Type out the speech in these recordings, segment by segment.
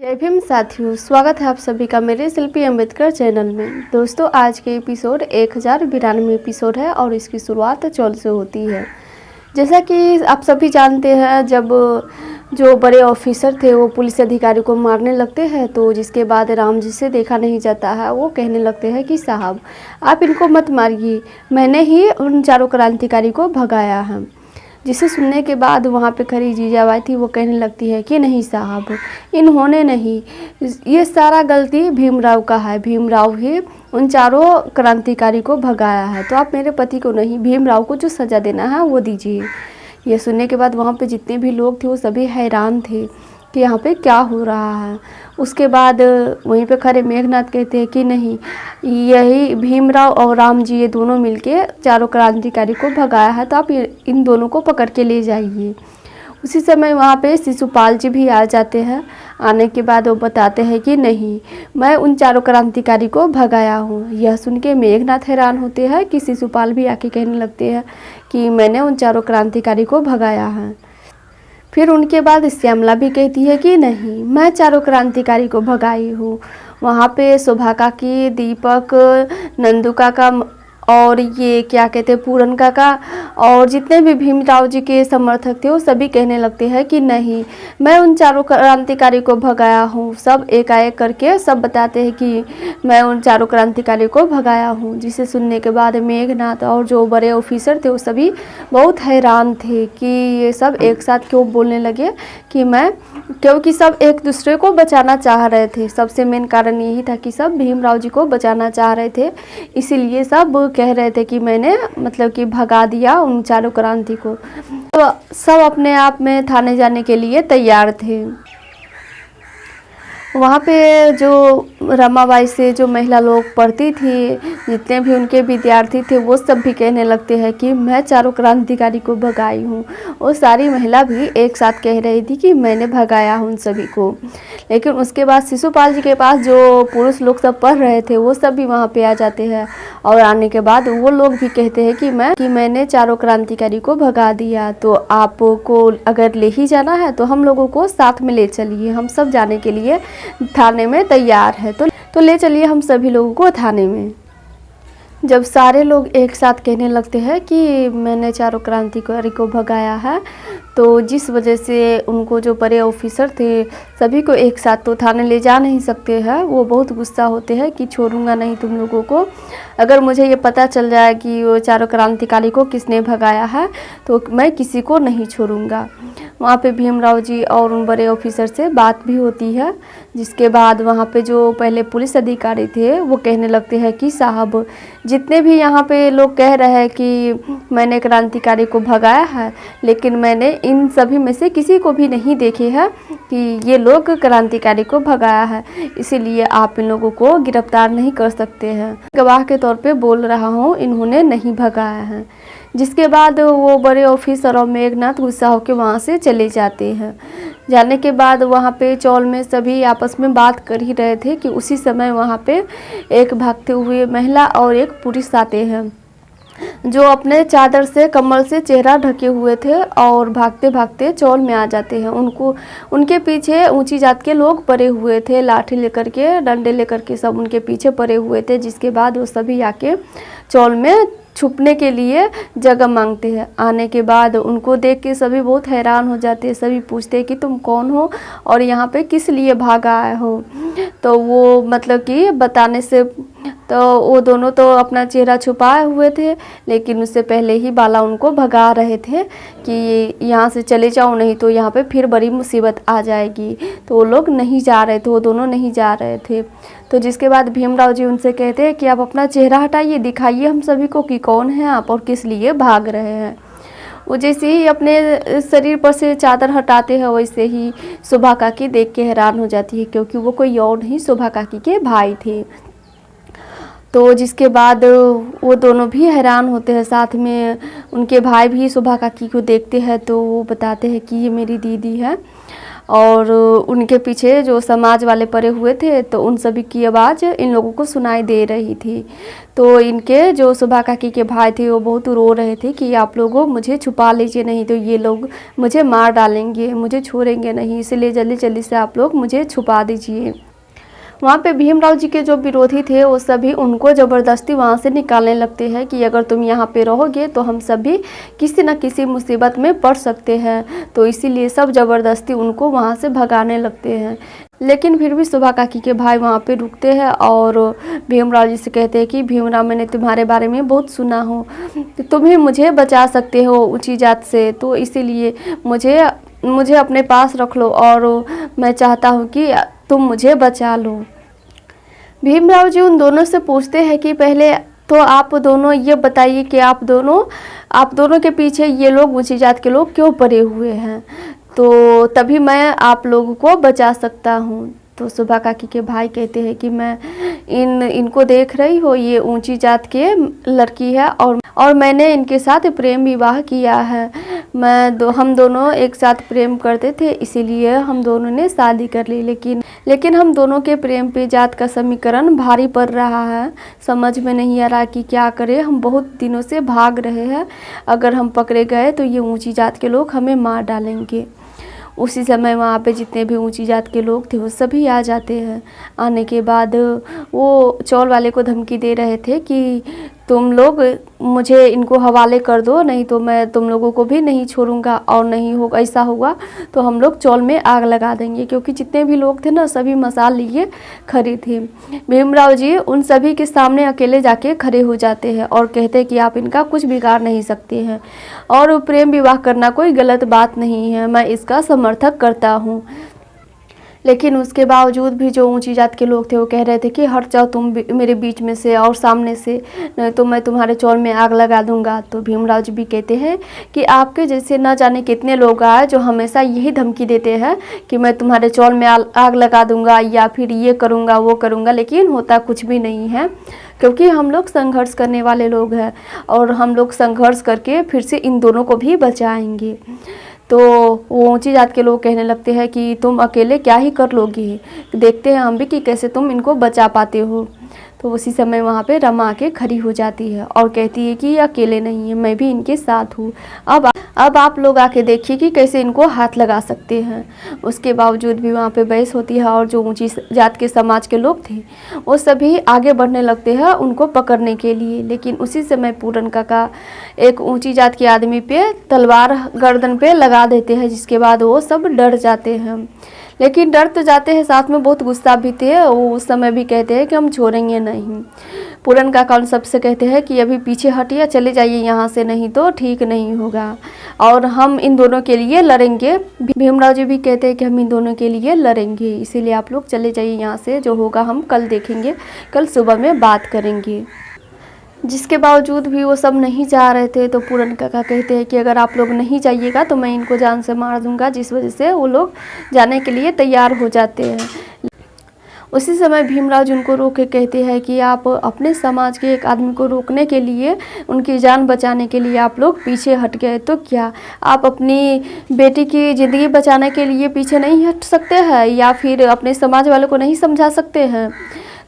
जय भीम साथियों, स्वागत है आप सभी का मेरे शिल्पी अम्बेडकर चैनल में। दोस्तों, आज के एपिसोड 1092 एपिसोड है और इसकी शुरुआत चौल से होती है। जैसा कि आप सभी जानते हैं, जब जो बड़े ऑफिसर थे वो पुलिस अधिकारी को मारने लगते हैं, तो जिसके बाद राम जी से देखा नहीं जाता है। वो कहने लगते हैं कि साहब आप इनको मत मारिए, मैंने ही उन चारों क्रांतिकारी को भगाया है। जिसे सुनने के बाद वहाँ पे खड़ी जीजाबाई थी, वो कहने लगती है कि नहीं साहब, इन्होंने नहीं, ये सारा गलती भीमराव का है। भीमराव ही उन चारों क्रांतिकारी को भगाया है, तो आप मेरे पति को नहीं, भीमराव को जो सज़ा देना है वो दीजिए। ये सुनने के बाद वहाँ पे जितने भी लोग थे वो सभी हैरान थे कि यहाँ पे क्या हो रहा है। उसके बाद वहीं पे खड़े मेघनाथ कहते हैं कि नहीं, यही भीमराव और राम जी ये दोनों मिलके चारों क्रांतिकारी को भगाया है, तो आप इन दोनों को पकड़ के ले जाइए। उसी समय वहाँ पे शिशुपाल जी भी आ जाते हैं। आने के बाद वो बताते हैं कि नहीं, मैं उन चारों क्रांतिकारी को भगाया हूँ। यह सुन के मेघनाथ हैरान होते हैं कि शिशुपाल भी आके कहने लगते हैं कि मैंने उन चारों क्रांतिकारी को भगाया है। फिर उनके बाद श्यामला भी कहती है कि नहीं, मैं चारों क्रांतिकारी को भगाई हूँ। वहाँ पे शोभा काकी, दीपक, नंदू काका और ये क्या कहते हैं पूरन काका और जितने भी भीमराव जी के समर्थक थे वो सभी कहने लगते हैं कि नहीं, मैं उन चारों क्रांतिकारी को भगाया हूँ। सब एकाएक करके सब बताते हैं कि मैं उन चारों क्रांतिकारी को भगाया हूँ। जिसे सुनने के बाद मेघनाथ और जो बड़े ऑफिसर थे वो सभी बहुत हैरान थे कि ये सब एक साथ क्यों बोलने लगे कि मैं, क्योंकि सब एक दूसरे को बचाना चाह रहे थे। सबसे मेन कारण यही था कि सब भीमराव जी को बचाना चाह रहे थे, इसीलिए सब कह रहे थे कि मैंने मतलब कि भगा दिया उन चारों क्रांति को। तो सब अपने आप में थाने जाने के लिए तैयार थे। वहाँ पे जो रमाबाई से जो महिला लोग पढ़ती थी, जितने भी उनके विद्यार्थी थे, वो सब भी कहने लगते हैं कि मैं चारों क्रांतिकारी को भगाई हूँ। वो सारी महिला भी एक साथ कह रही थी कि मैंने भगाया हूँ उन सभी को। लेकिन उसके बाद शिशुपाल जी के पास जो पुरुष लोग सब पढ़ रहे थे वो सब भी वहाँ पे आ जाते हैं और आने के बाद वो लोग भी कहते हैं कि मैंने चारों क्रांतिकारी को भगा दिया, तो आपको अगर ले ही जाना है तो हम लोगों को साथ में ले चलिए, हम सब जाने के लिए थाने में तैयार है, तो ले चलिए हम सभी लोगों को थाने में। जब सारे लोग एक साथ कहने लगते हैं कि मैंने चारों क्रांतिकारी को भगाया है, तो जिस वजह से उनको जो बड़े ऑफिसर थे सभी को एक साथ तो थाने ले जा नहीं सकते हैं। वो बहुत गुस्सा होते हैं कि छोड़ूंगा नहीं तुम लोगों को, अगर मुझे ये पता चल जाए कि वो चारों क्रांतिकारी को किसने भगाया है तो मैं किसी को नहीं छोड़ूंगा। वहाँ पे भीमराव जी और उन बड़े ऑफिसर से बात भी होती है। जिसके बाद वहाँ पे जो पहले पुलिस अधिकारी थे वो कहने लगते हैं कि साहब, जितने भी यहाँ पे लोग कह रहे हैं कि मैंने क्रांतिकारी को भगाया है, लेकिन मैंने इन सभी में से किसी को भी नहीं देखे है कि ये लोग क्रांतिकारी को भगाया है, इसीलिए आप इन लोगों को गिरफ्तार नहीं कर सकते हैं। गवाह के तौर पे बोल रहा हूँ, इन्होंने नहीं भगाया है। जिसके बाद वो बड़े ऑफिसर और मेघनाथ गुस्सा होकर वहाँ से चले जाते हैं। जाने के बाद वहाँ पे चौल में सभी आपस में बात कर ही रहे थे कि उसी समय वहाँ पे एक भागते हुए महिला और एक पुरुष आते हैं, जो अपने चादर से, कम्बल से चेहरा ढके हुए थे और भागते भागते चौल में आ जाते हैं। उनके पीछे ऊंची जात के लोग पड़े हुए थे, लाठी लेकर के, डंडे लेकर के सब उनके पीछे पड़े हुए थे। जिसके बाद वो सभी आके चौल में छुपने के लिए जगह मांगते हैं। आने के बाद उनको देख के सभी बहुत हैरान हो जाते हैं। सभी पूछते हैं कि तुम कौन हो और यहाँ पे किस लिए भागा आए हो। तो वो मतलब कि बताने से, तो वो दोनों तो अपना चेहरा छुपाए हुए थे, लेकिन उससे पहले ही बाला उनको भगा रहे थे कि यहाँ से चले जाओ, नहीं तो यहाँ पे फिर बड़ी मुसीबत आ जाएगी। तो वो लोग नहीं जा रहे थे, वो दोनों नहीं जा रहे थे। तो जिसके बाद भीमराव जी उनसे कहते हैं कि आप अपना चेहरा हटाइए, दिखाइए हम सभी को कि कौन है आप और किस लिए भाग रहे हैं। वो जैसे ही अपने शरीर पर से चादर हटाते हैं, वैसे ही शोभा काकी देख के हैरान हो जाती है, क्योंकि वो कोई और नहीं, शोभा काकी के भाई थे। तो जिसके बाद वो दोनों भी हैरान होते हैं। साथ में उनके भाई भी शोभा काकी को देखते हैं, तो वो बताते हैं कि ये मेरी दीदी है। और उनके पीछे जो समाज वाले पड़े हुए थे तो उन सभी की आवाज़ इन लोगों को सुनाई दे रही थी। तो इनके जो शोभा काकी के भाई थे वो बहुत रो रहे थे कि आप लोगों मुझे छुपा लीजिए, नहीं तो ये लोग मुझे मार डालेंगे, मुझे छोड़ेंगे नहीं, इसलिए जल्दी जल्दी से आप लोग मुझे छुपा दीजिए। वहाँ पे भीमराव जी के जो विरोधी थे वो सभी उनको ज़बरदस्ती वहाँ से निकालने लगते हैं कि अगर तुम यहाँ पे रहोगे तो हम सभी किसी न किसी मुसीबत में पड़ सकते हैं। तो इसीलिए सब ज़बरदस्ती उनको वहाँ से भगाने लगते हैं। लेकिन फिर भी शोभा काकी के भाई वहाँ पे रुकते हैं और भीमराव जी से कहते हैं कि भीमराव, मैंने तुम्हारे बारे में बहुत सुना हो, तुम ही मुझे बचा सकते हो ऊँची जात से, तो इसीलिए मुझे अपने पास रख लो और मैं चाहता हूँ कि तुम मुझे बचा लो। भीमराव जी उन दोनों से पूछते हैं कि पहले तो आप दोनों ये बताइए कि आप दोनों के पीछे ये लोग ऊंची जात के लोग क्यों पड़े हुए हैं, तो तभी मैं आप लोगों को बचा सकता हूँ। तो शोभा काकी के भाई कहते हैं कि मैं इनको देख रही हो, ये ऊंची जात के लड़की है और मैंने इनके साथ प्रेम विवाह किया है। हम दोनों एक साथ प्रेम करते थे, इसीलिए हम दोनों ने शादी कर ली। लेकिन हम दोनों के प्रेम पे जात का समीकरण भारी पड़ रहा है, समझ में नहीं आ रहा कि क्या करें। हम बहुत दिनों से भाग रहे हैं, अगर हम पकड़े गए तो ये ऊंची जात के लोग हमें मार डालेंगे। उसी समय वहाँ पे जितने भी ऊंची जात के लोग थे वो सभी आ जाते हैं। आने के बाद वो चौल वाले को धमकी दे रहे थे कि तुम लोग मुझे इनको हवाले कर दो, नहीं तो मैं तुम लोगों को भी नहीं छोड़ूंगा, और नहीं होगा ऐसा होगा तो हम लोग चौल में आग लगा देंगे। क्योंकि जितने भी लोग थे ना सभी मसाल लिए खड़े थे। भीमराव जी उन सभी के सामने अकेले जाके खड़े हो जाते हैं और कहते हैं कि आप इनका कुछ बिगाड़ नहीं सकते हैं और प्रेम विवाह करना कोई गलत बात नहीं है, मैं इसका समर्थक करता हूँ। लेकिन उसके बावजूद भी जो ऊंची जात के लोग थे वो कह रहे थे कि हट जाओ तुम मेरे बीच में से और सामने से, नहीं तो मैं तुम्हारे चौल में आग लगा दूंगा। तो भीमराव जी भी कहते हैं कि आपके जैसे न जाने कितने लोग आए जो हमेशा यही धमकी देते हैं कि मैं तुम्हारे चौल में आग लगा दूंगा या फिर ये करूँगा वो करूँगा, लेकिन होता कुछ भी नहीं है। क्योंकि हम लोग संघर्ष करने वाले लोग हैं और हम लोग संघर्ष करके फिर से इन दोनों को भी बचाएंगे। तो वो ऊंची जात के लोग कहने लगते हैं कि तुम अकेले क्या ही कर लोगी, देखते हैं हम भी कि कैसे तुम इनको बचा पाते हो। तो उसी समय वहाँ पे रमा आके खड़ी हो जाती है और कहती है कि ये अकेले नहीं है, मैं भी इनके साथ हूँ। अब आप लोग आके देखिए कि कैसे इनको हाथ लगा सकते हैं। उसके बावजूद भी वहाँ पे बहस होती है और जो ऊंची जात के समाज के लोग थे वो सभी आगे बढ़ने लगते हैं उनको पकड़ने के लिए। लेकिन उसी समय पूरन काका एक ऊंची जात के आदमी पे तलवार गर्दन पे लगा देते हैं, जिसके बाद वो सब डर जाते हैं। लेकिन डर तो जाते हैं, साथ में बहुत गुस्सा भी थे। वो उस समय भी कहते हैं कि हम छोड़ेंगे नहीं। पूरन काका उन सबसे कहते हैं कि अभी पीछे हटिए, चले जाइए यहाँ से, नहीं तो ठीक नहीं होगा और हम इन दोनों के लिए लड़ेंगे। भीमराव जी भी कहते हैं कि हम इन दोनों के लिए लड़ेंगे, इसीलिए आप लोग चले जाइए यहाँ से, जो होगा हम कल देखेंगे, कल सुबह में बात करेंगे। जिसके बावजूद भी वो सब नहीं जा रहे थे। तो पूरन काका कहते हैं कि अगर आप लोग नहीं जाइएगा तो मैं इनको जान से मार दूंगा, जिस वजह से वो लोग जाने के लिए तैयार हो जाते हैं। उसी समय भीमराव जी उनको रोक के कहते हैं कि आप अपने समाज के एक आदमी को रोकने के लिए, उनकी जान बचाने के लिए आप लोग पीछे हट गए, तो क्या आप अपनी बेटी की ज़िंदगी बचाने के लिए पीछे नहीं हट सकते हैं या फिर अपने समाज वालों को नहीं समझा सकते हैं।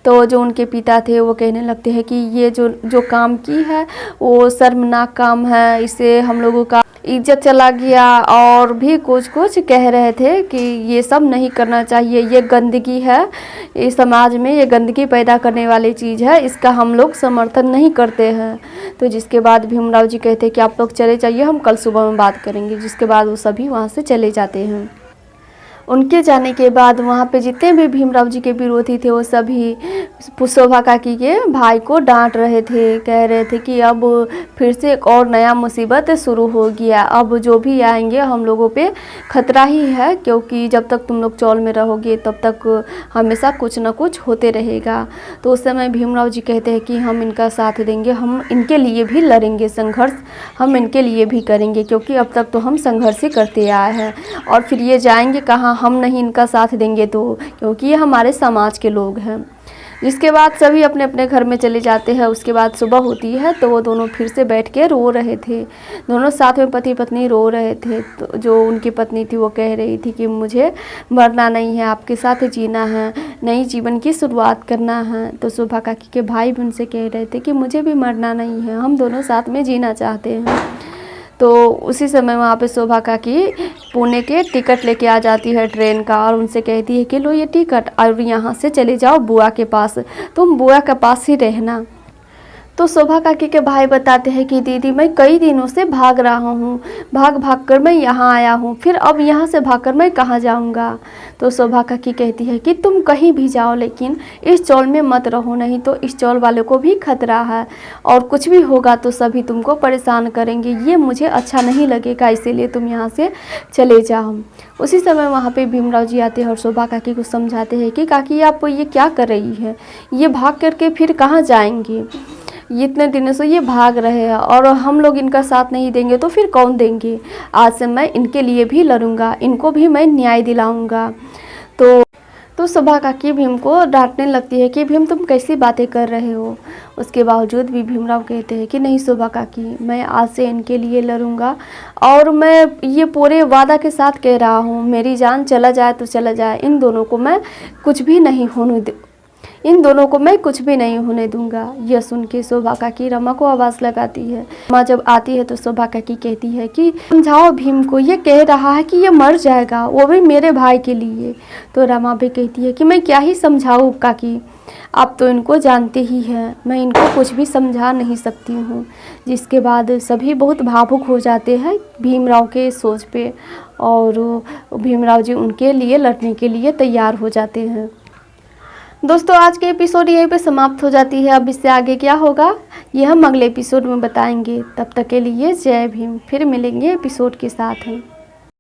तो जो उनके पिता थे वो कहने लगते हैं कि ये जो काम की है वो शर्मनाक काम है, इससे हम लोगों का इज्जत चला गया, और भी कुछ कह रहे थे कि ये सब नहीं करना चाहिए, ये गंदगी है, इस समाज में ये गंदगी पैदा करने वाली चीज़ है, इसका हम लोग समर्थन नहीं करते हैं। तो जिसके बाद भीमराव जी कहते हैं कि आप लोग चले जाइए, हम कल सुबह में बात करेंगे। जिसके बाद वो सभी वहाँ से चले जाते हैं। उनके जाने के बाद वहाँ पे जितने भी भीमराव जी के विरोधी थे वो सभी शोभा काकी के भाई को डांट रहे थे, कह रहे थे कि अब फिर से एक और नया मुसीबत शुरू हो गया, अब जो भी आएंगे हम लोगों पे खतरा ही है, क्योंकि जब तक तुम लोग चौल में रहोगे तब तक हमेशा कुछ न कुछ होते रहेगा। तो उस समय भीमराव जी कहते हैं कि हम इनका साथ देंगे, हम इनके लिए भी लड़ेंगे, संघर्ष हम इनके लिए भी करेंगे, क्योंकि अब तक तो हम संघर्ष ही करते आए हैं और फिर ये जाएंगे कहाँ, हम नहीं इनका साथ देंगे तो, क्योंकि ये हमारे समाज के लोग हैं। जिसके बाद सभी अपने अपने घर में चले जाते हैं। उसके बाद सुबह होती है तो वो दोनों फिर से बैठ के रो रहे थे। दोनों साथ में पति पत्नी रो रहे थे। तो जो उनकी पत्नी थी वो कह रही थी कि मुझे मरना नहीं है, आपके साथ जीना है, नई जीवन की शुरुआत करना है। तो शोभा काकी के भाई भी उनसे कह रहे थे कि मुझे भी मरना नहीं है, हम दोनों साथ में जीना चाहते हैं। तो उसी समय वहाँ पे शोभा काकी पुणे के टिकट लेके आ जाती है ट्रेन का और उनसे कहती है कि लो ये टिकट और यहाँ से चले जाओ बुआ के पास, तुम बुआ के पास ही रहना। तो शोभा काकी के भाई बताते हैं कि दीदी मैं कई दिनों से भाग रहा हूँ, भाग भाग कर मैं यहाँ आया हूँ, फिर अब यहाँ से भागकर मैं कहाँ जाऊँगा। तो शोभा काकी कहती है कि तुम कहीं भी जाओ लेकिन इस चौल में मत रहो, नहीं तो इस चौल वाले को भी खतरा है और कुछ भी होगा तो सभी तुमको परेशान करेंगे, ये मुझे अच्छा नहीं लगेगा, इसीलिए तुम यहाँ से चले जाओ। उसी समय वहाँ पे भीमराव जी आते हैं और शोभा काकी को समझाते हैं कि काकी आप ये क्या कर रही है, ये भाग करके फिर कहाँ जाएंगी, इतने दिनों से ये भाग रहे हैं और हम लोग इनका साथ नहीं देंगे तो फिर कौन देंगे। आज से मैं इनके लिए भी लड़ूंगा, इनको भी मैं न्याय दिलाऊंगा। तो शोभा काकी भीम को डांटने लगती है कि भीम तुम कैसी बातें कर रहे हो। उसके बावजूद भी भीमराव कहते हैं कि नहीं शोभा काकी, मैं आज से इनके लिए लड़ूंगा और मैं ये पूरे वादा के साथ कह रहा हूँ, मेरी जान चला जाए तो चला जाए, इन दोनों को मैं कुछ भी नहीं होने दूंगा। यह सुन के शोभा काकी रमा को आवाज़ लगाती है। रमा जब आती है तो शोभा काकी कहती है कि समझाओ भीम को, ये कह रहा है कि ये मर जाएगा, वो भी मेरे भाई के लिए। तो रमा भी कहती है कि मैं क्या ही समझाऊँ काकी, आप तो इनको जानते ही हैं, मैं इनको कुछ भी समझा नहीं सकती हूँ। जिसके बाद सभी बहुत भावुक हो जाते हैं भीमराव के सोच पे और भीमराव जी उनके लिए लड़ने के लिए तैयार हो जाते हैं। दोस्तों आज के एपिसोड यहीं पे समाप्त हो जाती है। अब इससे आगे क्या होगा ये हम अगले एपिसोड में बताएंगे। तब तक के लिए जय भीम, फिर मिलेंगे एपिसोड के साथ।